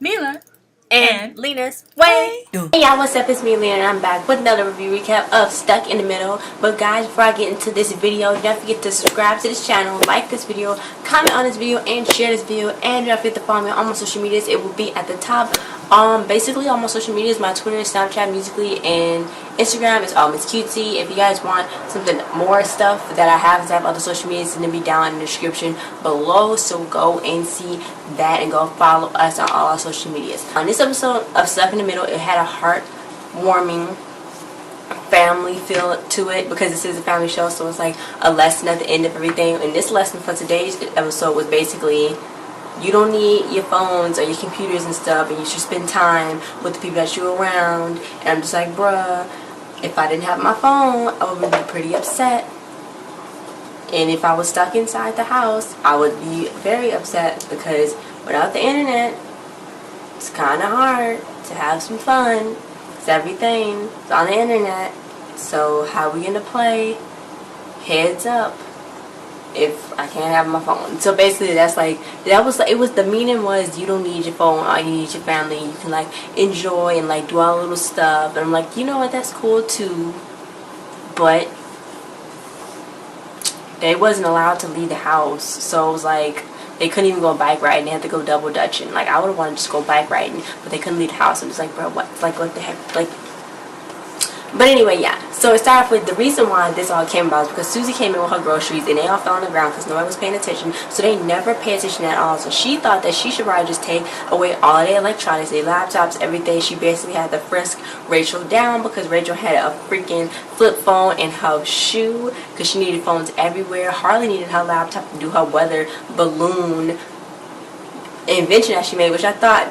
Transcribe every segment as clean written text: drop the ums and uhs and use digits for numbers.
Mila and Lena's way. Hey y'all, what's up? It's me, Lena, and I'm back with another review recap of Stuck in the Middle. But guys, before I get into this video, don't forget to subscribe to this channel, like this video, comment on this video, and share this video. And don't forget to follow me on my social medias. It will be at the top. Basically all my social medias, my Twitter, Snapchat, Musically, and Instagram is all MsCuteZie. If you guys want something more stuff that I have other social medias, it's gonna be down in the description below. So go and see that and go follow us on all our social medias. On this episode of Stuck in the Middle, it had a heartwarming family feel to it because this is a family show, so it's like a lesson at the end of everything. And this lesson for today's episode was basically, you don't need your phones or your computers and stuff, and you should spend time with the people that you're around. And I'm just like, bruh, if I didn't have my phone, I would be pretty upset. And if I was stuck inside the house, I would be very upset because without the internet, it's kind of hard to have some fun. It's everything. It's on the internet. So how we gonna play? Heads up. If I can't have my phone. So basically that's like, it was the meaning was, you don't need your phone, all you need is your family. You can like enjoy and like do all little stuff. And I'm like, you know what, that's cool too. But they wasn't allowed to leave the house. So it was like, they couldn't even go bike riding. They had to go double dutching. Like, I would have wanted to just go bike riding, but they couldn't leave the house. I'm just like, bro, what? Like, what the heck? Like, but anyway, yeah. So it started off with, the reason why this all came about is because Susie came in with her groceries and they all fell on the ground because nobody was paying attention. So they never pay attention at all. So she thought that she should probably just take away all their electronics, their laptops, everything. She basically had to frisk Rachel down because Rachel had a freaking flip phone in her shoe because she needed phones everywhere. Harley needed her laptop to do her weather balloon invention that she made, which I thought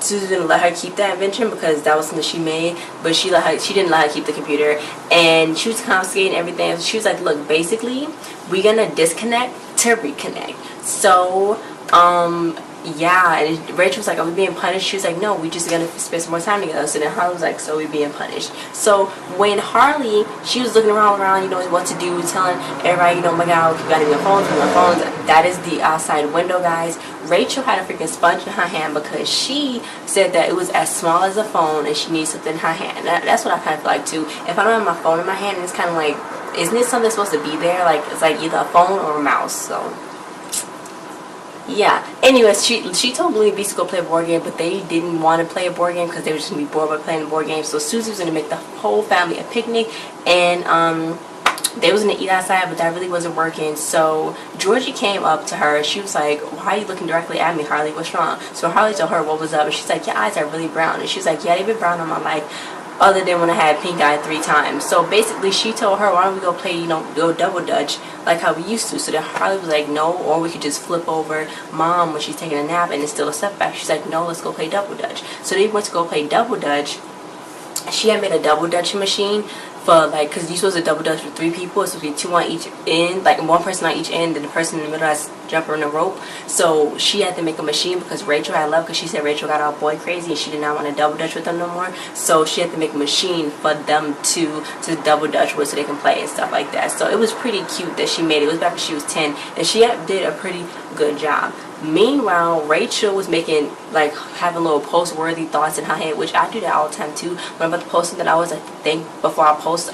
Susie didn't let her keep that invention because that was something she made, but she didn't let her keep the computer, and she was confiscating everything. She was like, look, basically we're gonna disconnect to reconnect. So yeah, and Rachel was like, are we being punished? She was like, no, we just gonna spend some more time together. So then Harley was like, so we being punished. So when Harley, she was looking around, you know, what to do, telling everybody, you know, oh my god, we gotta be on phones, that is the outside window, guys. Rachel had a freaking sponge in her hand because she said that it was as small as a phone and she needs something in her hand. That's what I kind of feel like too. If I don't have my phone in my hand, it's kind of like, isn't it something supposed to be there? Like, it's like either a phone or a mouse. So yeah. Anyways, she told Louis and Beast to go play a board game, but they didn't want to play a board game because they were just gonna be bored by playing a board game. So Susie was gonna make the whole family a picnic, and they was gonna eat outside, but that really wasn't working. So Georgie came up to her. She was like, why are you looking directly at me, Harley? What's wrong? So Harley told her what was up, and she's like, your eyes are really brown. And she's like, yeah, they've been brown all my life, other than when I had pink eye 3 times. So basically she told her, why don't we go play, you know, go double dutch like how we used to. So then Harley was like, no, or we could just flip over mom when she's taking a nap and it's still a setback. She's like, no, let's go play double dutch. So they went to go play double dutch. She had made a double dutch machine for, like, because you're supposed to double dutch with 3 people. It's supposed to be 2 on each end, like 1 person on each end, and the person in the middle has jumper on the rope. So she had to make a machine because Rachel had left, because she said Rachel got all boy crazy and she did not want to double dutch with them no more. So she had to make a machine for them to double dutch with so they can play and stuff like that. So it was pretty cute that she made it. It was back when she was 10, and she did a pretty good job. Meanwhile, Rachel was making, like, having little post-worthy thoughts in her head, which I do that all the time too. When I'm about to post something, I always like to think before I post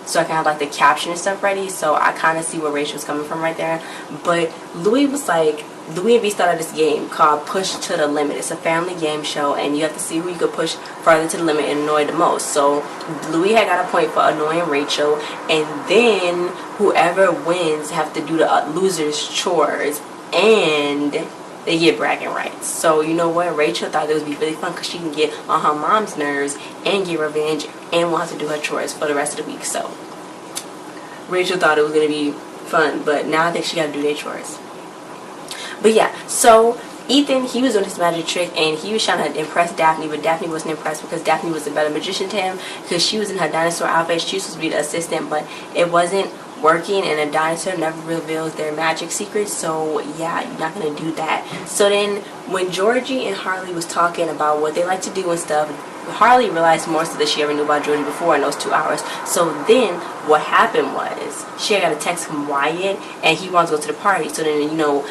so I can have like the caption and stuff ready. So I kind of see where Rachel's coming from right there. But Louis was like, Louis and B started this game called Push to the Limit. It's a family game show, and you have to see who you could push further to the limit and annoy the most. So Louis had got a point for annoying Rachel, and then whoever wins have to do the loser's chores, and they get bragging rights. So you know what, Rachel thought it would be really fun because she can get on her mom's nerves and get revenge and won't have to do her chores for the rest of the week. So Rachel thought it was going to be fun, but now I think she got to do their chores. But yeah, so Ethan, he was doing his magic trick and he was trying to impress Daphne, but Daphne wasn't impressed because Daphne was a better magician to him because she was in her dinosaur outfit. She was supposed to be the assistant, but it wasn't working, and a dinosaur never reveals their magic secrets. So yeah, you're not gonna do that. So then when Georgie and Harley was talking about what they like to do and stuff, Harley realized more so than she ever knew about Georgie before in those 2 hours. So then what happened was she got a text from Wyatt, and he wanted to go to the party. So then, you know,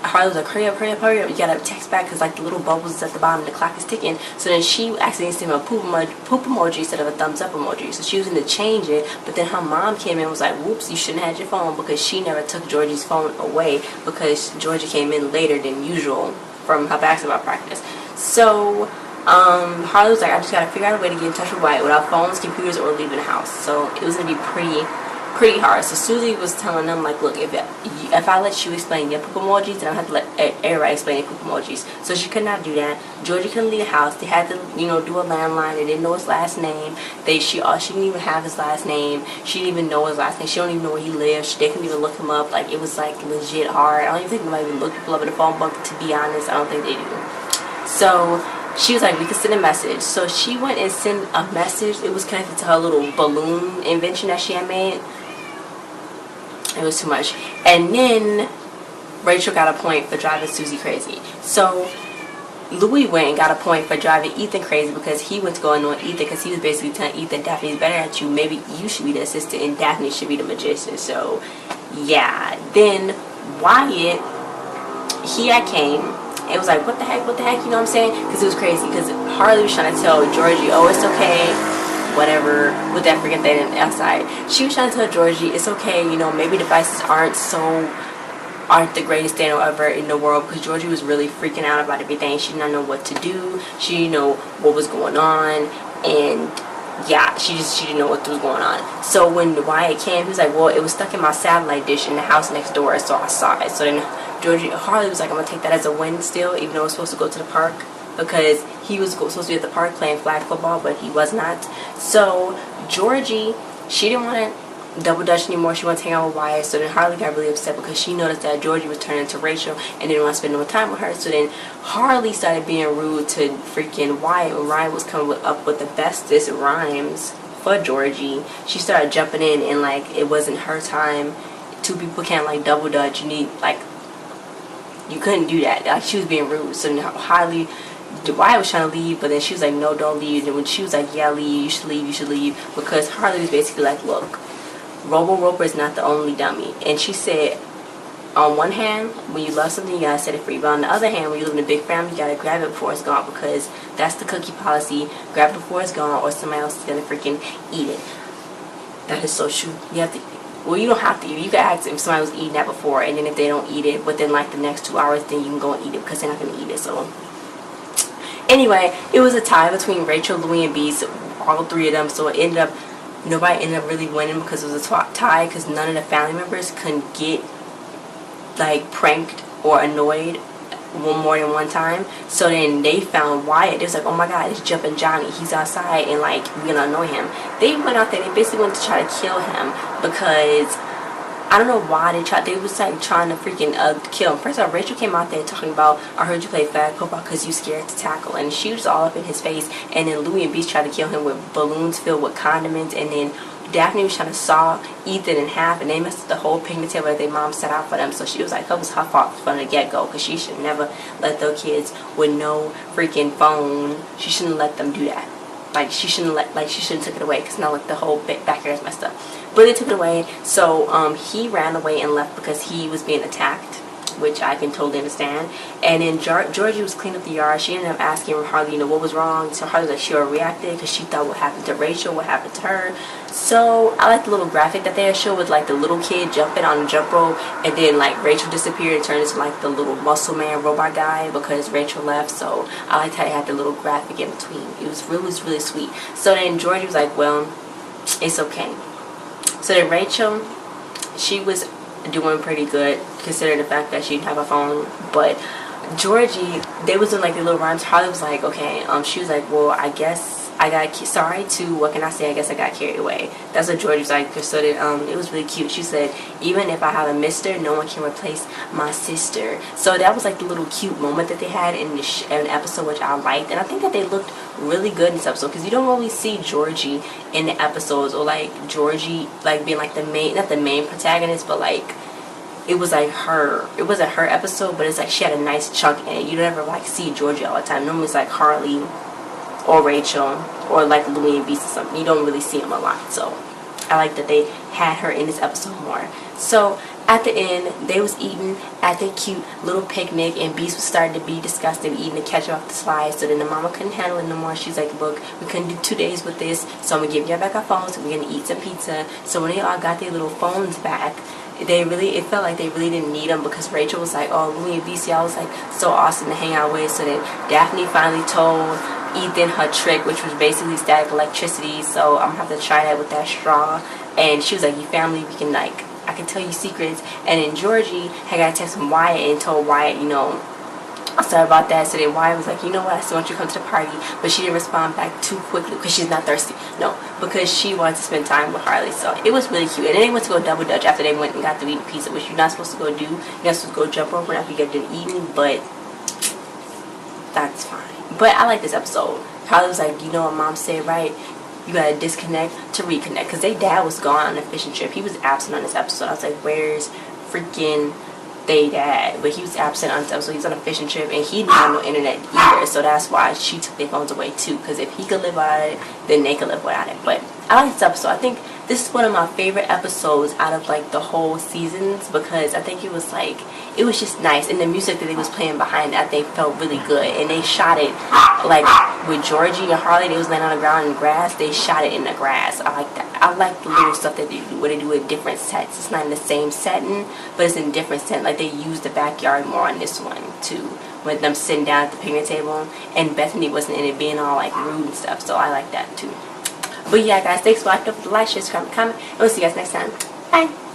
Harley was like, hurry up, hurry up, hurry up. You got a text back because like the little bubbles is at the bottom, the clock is ticking. So then she accidentally sent him a poop emoji instead of a thumbs up emoji. So she was going to change it, but then her mom came in and was like, whoops, you shouldn't have had your phone, because she never took Georgie's phone away because Georgie came in later than usual from her basketball practice. So Harley was like, I just gotta figure out a way to get in touch with Wyatt without phones, computers, or leaving the house. So it was gonna be pretty hard. So Susie was telling them like, look, if I let you explain your poop emojis, then I have to let everybody explain their poop emojis. So she could not do that. Georgie couldn't leave the house. They had to, you know, do a landline. They didn't know his last name. She didn't even have his last name. She didn't even know his last name. She don't even know where he lives. They couldn't even look him up. Like, it was like legit hard. I don't even think nobody even looked people up in the phone book. To be honest, I don't think they do. So she was like, we could send a message. So she went and sent a message. It was connected to her little balloon invention that she had made. It was too much. And then Rachel got a point for driving Susie crazy. So Louis went and got a point for driving Ethan crazy because he went to go annoy Ethan, because he was basically telling Ethan, Daphne's better at you. Maybe you should be the assistant and Daphne should be the magician. So yeah. Then Wyatt, he had came. It was like, what the heck, you know what I'm saying? Because it was crazy, because Harley was trying to tell Georgie, oh, it's okay, whatever, with that freaking thing outside. She was trying to tell Georgie, it's okay, you know, maybe devices aren't the greatest thing ever in the world, because Georgie was really freaking out about everything. She did not know what to do. She didn't know what was going on, and yeah, she didn't know what was going on. So when Wyatt came, he was like, well, it was stuck in my satellite dish in the house next door, so I saw it. So then Harley was like, I'm going to take that as a win still, even though I was supposed to go to the park, because he was supposed to be at the park playing flag football, but he was not. So Georgie, she didn't want to double dutch anymore. She wanted to hang out with Wyatt. So then Harley got really upset because she noticed that Georgie was turning to Rachel and didn't want to spend no time with her. So then Harley started being rude to freaking Wyatt when Ryan was coming up with the bestest rhymes for Georgie. She started jumping in, and like, it wasn't her time. Two people can't like double dutch. You need like, you couldn't do that. Like, she was being rude. So then Harley, Wyatt was trying to leave, but then she was like, no, don't leave. And when she was like, yeah, leave, you should leave, because Harley was basically like, look, Robo-Roper is not the only dummy. And she said, on one hand, when you love something, you gotta set it free. But on the other hand, when you live in a big family, you gotta grab it before it's gone, because that's the cookie policy. Grab it before it's gone, or somebody else is gonna freaking eat it. That is so true. You have to, well, you don't have to. You can ask if somebody was eating that before, and then if they don't eat it within like the next 2 hours, then you can go and eat it, because they're not gonna eat it. So anyway, it was a tie between Rachel, Louis, and Beast, all three of them. So it ended up, nobody ended up really winning, because it was a tie, because none of the family members couldn't get like pranked or annoyed more than one time. So then they found Wyatt. They was like, oh my god, it's Jumpin' Johnny, he's outside and like we're gonna annoy him. They went out there, they basically went to try to kill him, because I don't know why they was like trying to freaking kill him. First of all, Rachel came out there talking about, I heard you play flag football because you scared to tackle, and she was all up in his face. And then Louis and Beast tried to kill him with balloons filled with condiments, and then Daphne was trying to saw Ethan in half, and they messed up the whole picnic table that their mom set out for them. So she was like, that was her fault from the get-go, because she should never let those kids with no freaking phone, she shouldn't let them do that. Like, she shouldn't took it away, because now like the whole back area is messed up. But they took it away. So he ran away and left because he was being attacked, which I can totally understand. And then Georgie was cleaning up the yard. She ended up asking Harley, what was wrong. So Harley was like, she reacted because she thought what happened to Rachel, what happened to her. So I like the little graphic that they showed with like the little kid jumping on the jump rope, and then like Rachel disappeared and turned into like the little muscle man robot guy because Rachel left. So I liked how they had the little graphic in between. It was really sweet. So then Georgie was like, well, it's okay. So then Rachel, she was doing pretty good considering the fact that she didn't have a phone. But Georgie, they was doing like the little rhymes. Harley was like, okay, she was like, well, I guess I got, sorry to, what can I say, I guess I got carried away. That's what Georgie was like. So that, it was really cute. She said, even if I have a mister, no one can replace my sister. So that was like the little cute moment that they had in an episode, which I liked. And I think that they looked really good in this episode, because you don't really see Georgie in the episodes, or like Georgie like being like the main, not the main protagonist, but like it was like her, it wasn't her episode, but it's like she had a nice chunk in it. You never like see Georgie all the time. Normally it's like Harley or Rachel, or like Louie and Beast or something. You don't really see them a lot, so I like that they had her in this episode more. So at the end, they was eating at their cute little picnic, and Beast was starting to be disgusted, eating the ketchup off the slides. So then the mama couldn't handle it no more. She's like, look, we couldn't do 2 days with this, so I'm gonna give y'all back our phones and we're gonna eat some pizza. So when they all got their little phones back, it felt like they really didn't need them, because Rachel was like, oh, Louie and Beast, y'all was like so awesome to hang out with. So then Daphne finally told Ethan her trick, which was basically static electricity. So I'm gonna have to try that with that straw. And she was like, you family, we can, like, I can tell you secrets. And then Georgie had got to text from Wyatt and told Wyatt, you know, I'm sorry about that. So then Wyatt was like, you know what, I still want you to come to the party. But she didn't respond back too quickly because she's not thirsty. No, because she wanted to spend time with Harley. So it was really cute. And then they went to go double dutch after they went and got to eat pizza, which you're not supposed to go do. You're not supposed to go jump over after you get done eating, but that's fine. But I like this episode. Harley was like, you know what mom said, right? You gotta disconnect to reconnect, because their dad was gone on a fishing trip. He was absent on this episode. I was like, where's freaking they dad? But he was absent on this episode. He's on a fishing trip, and he didn't have no internet either. So that's why she took their phones away too, because if he could live without it, then they could live without it. But I like this episode. I think this is one of my favorite episodes out of like the whole seasons, because I think it was like, it was just nice, and the music that they was playing behind it, I think felt really good. And they shot it like with Georgie and Harley, they was laying on the ground in the grass. They shot it in the grass. I like that. I like the little stuff that they do, where they do with different sets. It's not in the same setting, but it's in different set. Like they use the backyard more on this one too, with them sitting down at the picnic table, and Bethany wasn't in it being all like rude and stuff. So I like that too. But yeah, guys, thanks for watching. Don't forget to like, share, subscribe, and comment, and we'll see you guys next time. Bye.